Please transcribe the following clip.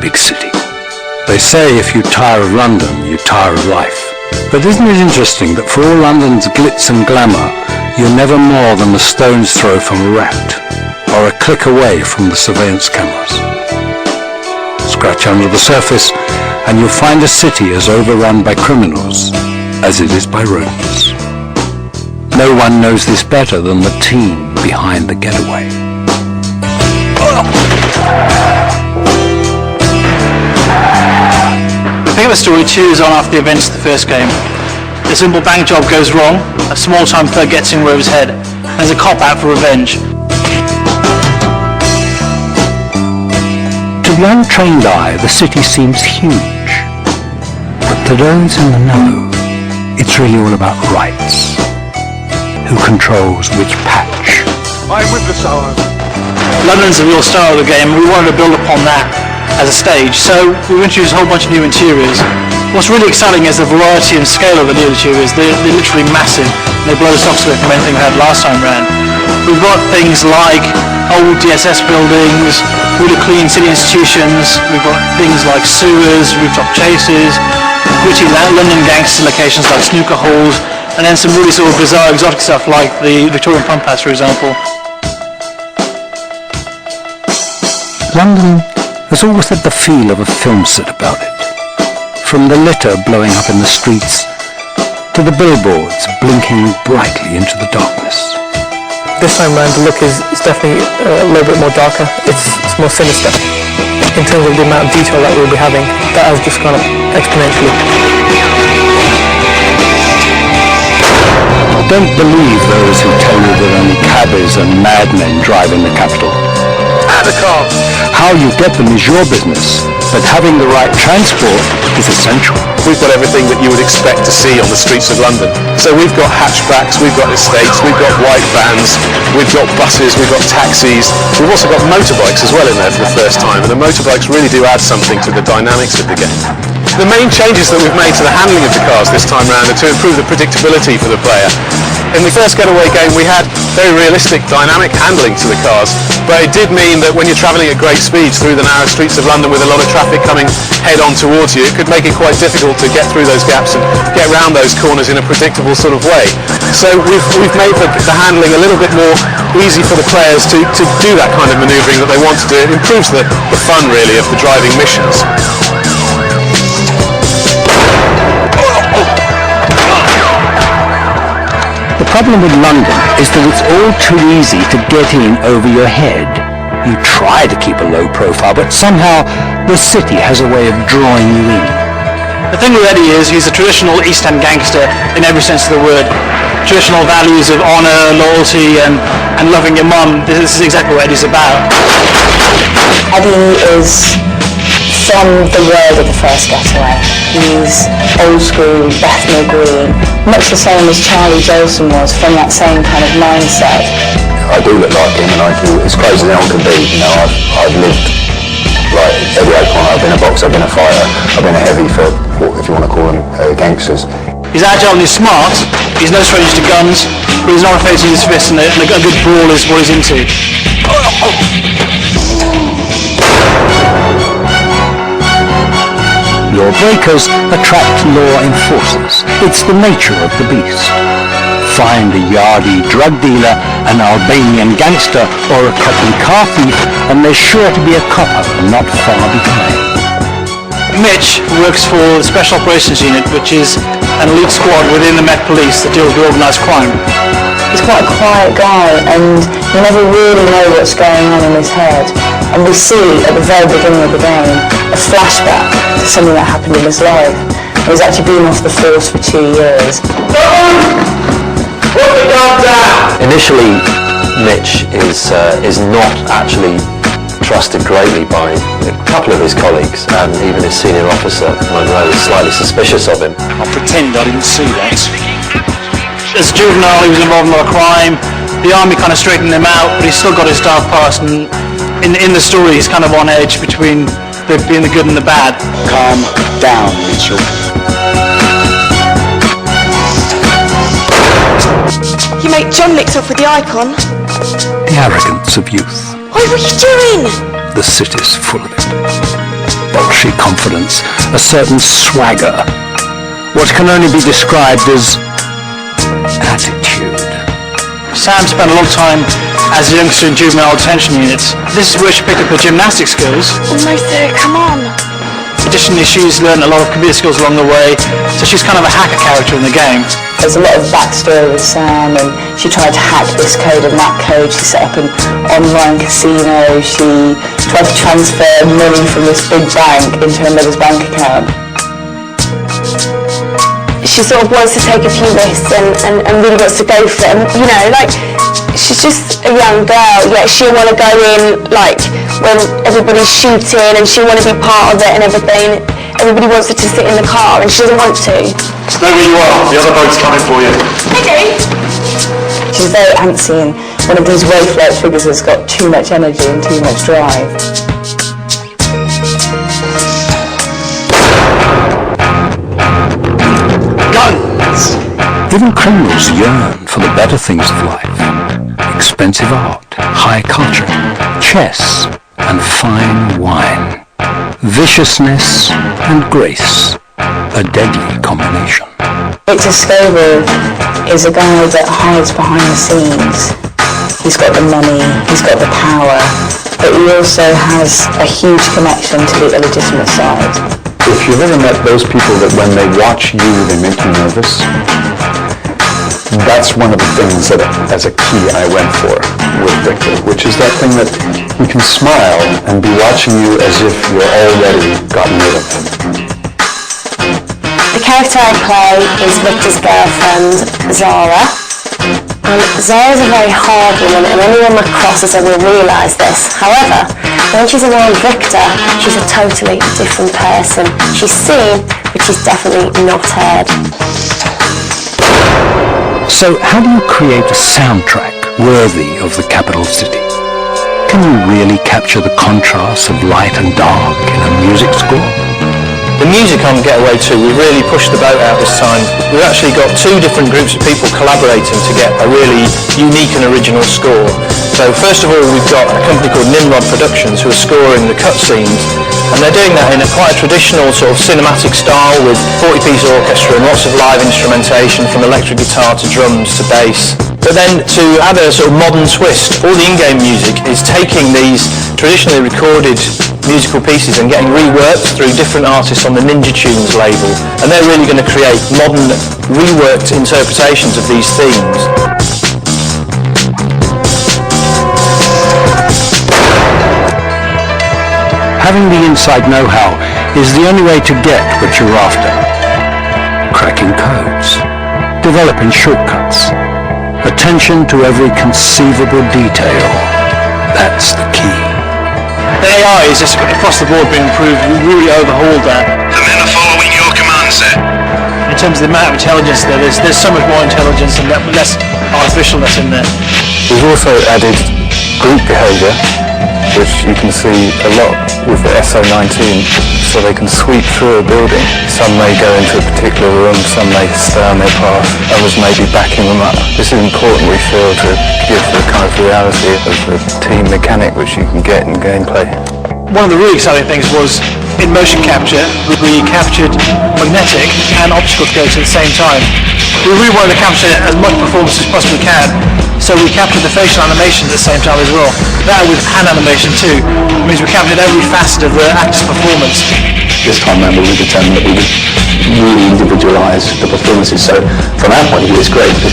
big city. They say if you tire of London, you tire of life. But isn't it interesting that for all London's glitz and glamour, you're never more than a stone's throw from a rat, or a click away from the surveillance cameras. Scratch under the surface, and you'll find a city as overrun by criminals as it is by rodents. No one knows this better than the team behind the Getaway. The pick up story 2 is on after the events of the first game. A simple bank job goes wrong, a small-time thug gets in Rover's head, and there's a cop-out for revenge. To the untrained eye, the city seems huge. But to those in the know, it's really all about rights. Who controls which patch? I'm with the Zara. London's the real star of the game, and we wanted to build upon that as a stage, so we've introduced a whole bunch of new interiors. What's really exciting is the variety and scale of the new interiors. They're literally massive, and they blow the socks away from anything we had last time round. We've got things like old DSS buildings, really clean city institutions, we've got things like sewers, rooftop chases, gritty London gangster locations like snooker halls, and then some really sort of bizarre exotic stuff like the Victorian pump house, for example. London has always had the feel of a film set about it. From the litter blowing up in the streets to the billboards blinking brightly into the darkness. This time round the look is definitely a little bit more darker. It's more sinister in terms of the amount of detail that we'll be having. That has just gone up exponentially. Don't believe those who tell you that only cabbies and madmen drive in the capital. And a car. How you get them is your business, but having the right transport is essential. We've got everything that you would expect to see on the streets of London. So we've got hatchbacks, we've got estates, we've got white vans, we've got buses, we've got taxis. We've also got motorbikes as well in there for the first time, and the motorbikes really do add something to the dynamics of the game. The main changes that we've made to the handling of the cars this time round are to improve the predictability for the player. In the first Getaway game we had very realistic dynamic handling to the cars, but it did mean that when you're travelling at great speeds through the narrow streets of London with a lot of traffic coming head on towards you, it could make it quite difficult to get through those gaps and get round those corners in a predictable sort of way. So we've made the handling a little bit more easy for the players to do that kind of manoeuvring that they want to do. It improves the fun really of the driving missions. The problem with London is that it's all too easy to get in over your head. You try to keep a low profile, but somehow the city has a way of drawing you in. The thing with Eddie is he's a traditional East End gangster in every sense of the word. Traditional values of honour, loyalty and loving your mum. This is exactly what Eddie's about. Eddie is from the world of the first Getaway. He's old school, Bethnal Green, much the same as Charlie Jolson was, from that same kind of mindset. I do look like him, and I do, as crazy as anyone can be. You know, I've lived like Eddie O'Connor. I've been a boxer, I've been a fighter, I've been a heavy for, if you want to call them, gangsters. He's agile and he's smart. He's no stranger to guns, but he's not afraid to use his fists, and a good brawl is what he's into. Law breakers attract law enforcers. It's the nature of the beast. Find a Yardi drug dealer, an Albanian gangster, or a Cockney car thief, and there's sure to be a copper not far behind. Mitch works for the Special Operations Unit, which is an elite squad within the Met Police that deals with organised crime. He's quite a quiet guy, and you never really know what's going on in his head. And we see at the very beginning of the game a flashback to something that happened in his life. He's actually been off the force for 2 years. Put the gun down! Initially, Mitch is not actually trusted greatly by a couple of his colleagues, and even his senior officer, Monroe, is slightly suspicious of him. I'll pretend I didn't see that. As a juvenile, he was involved in a lot of crime. The army kind of straightened him out, but he's still got his dark past, and in the story he's kind of on edge between being the good and the bad. Calm down, Mitchell. You make John mix off with the icon. The arrogance of youth. Oi, what are you doing? The city's full of it. flashy confidence, a certain swagger, what can only be described as attitude. Sam spent a lot of time as a youngster in juvenile detention units. This is where she picked up her gymnastic skills. Almost there, come on. Additionally, she's learned a lot of computer skills along the way, so she's kind of a hacker character in the game. There's a lot of backstory with Sam, and she tried to hack this code and that code. She set up an online casino. She tried to transfer money from this big bank into her mother's bank account. She sort of wants to take a few risks and really wants to go for it. And, you know, like, she's just a young girl, yet she'll want to go in, like, when everybody's shooting, and she'll want to be part of it and everything. Everybody wants her to sit in the car, and she doesn't want to. Stay where you are. The other boat's coming for you. Okay. She's very antsy, and one of these Wayflight figures has got too much energy and too much drive. Even criminals yearn for the better things of life. Expensive art, high culture, chess, and fine wine. Viciousness and grace, a deadly combination. Viktor Skobel is a guy that hides behind the scenes. He's got the money, he's got the power, but he also has a huge connection to the illegitimate side. If you've ever met those people that when they watch you, they make you nervous, that's one of the things that, as a key, I went for with Viktor, which is that thing that he can smile and be watching you as if you're already gotten rid of him. The character I play is Viktor's girlfriend, Zara. And Zara's a very hard woman, and anyone that crosses her will realise this. However, when she's around Viktor, she's a totally different person. She's seen, but she's definitely not heard. So how do you create a soundtrack worthy of the capital city? Can you really capture the contrasts of light and dark in a music score? The music on Getaway 2, we really pushed the boat out this time. We've actually got two different groups of people collaborating to get a really unique and original score. So first of all, we've got a company called Nimrod Productions who are scoring the cutscenes, and they're doing that in a quite traditional sort of cinematic style with 40-piece orchestra and lots of live instrumentation from electric guitar to drums to bass. But then to add a sort of modern twist, all the in-game music is taking these traditionally recorded musical pieces and getting reworked through different artists on the Ninja Tunes label, and they're really going to create modern, reworked interpretations of these themes. Having the inside know-how is the only way to get what you're after. Cracking codes, developing shortcuts, attention to every conceivable detail. That's the key. The AI is just across the board being improved. We really overhauled that. The men are following your command set. In terms of the amount of intelligence there's so much more intelligence and less artificialness in there. We've also added group behaviour, which you can see a lot with the SO19, so they can sweep through a building. Some may go into a particular room, some may stay on their path, others may be backing them up. This is important, we feel, to give the kind of reality of the team mechanic which you can get in gameplay. One of the really exciting things was in motion capture, we captured magnetic and optical codes at the same time. We really wanted to capture as much performance as possibly can, so we captured the facial animation at the same time as well. That with hand animation too, means we captured every facet of the actor's performance. This time round we determined that we would really individualise the performances, so from our point of view it's great because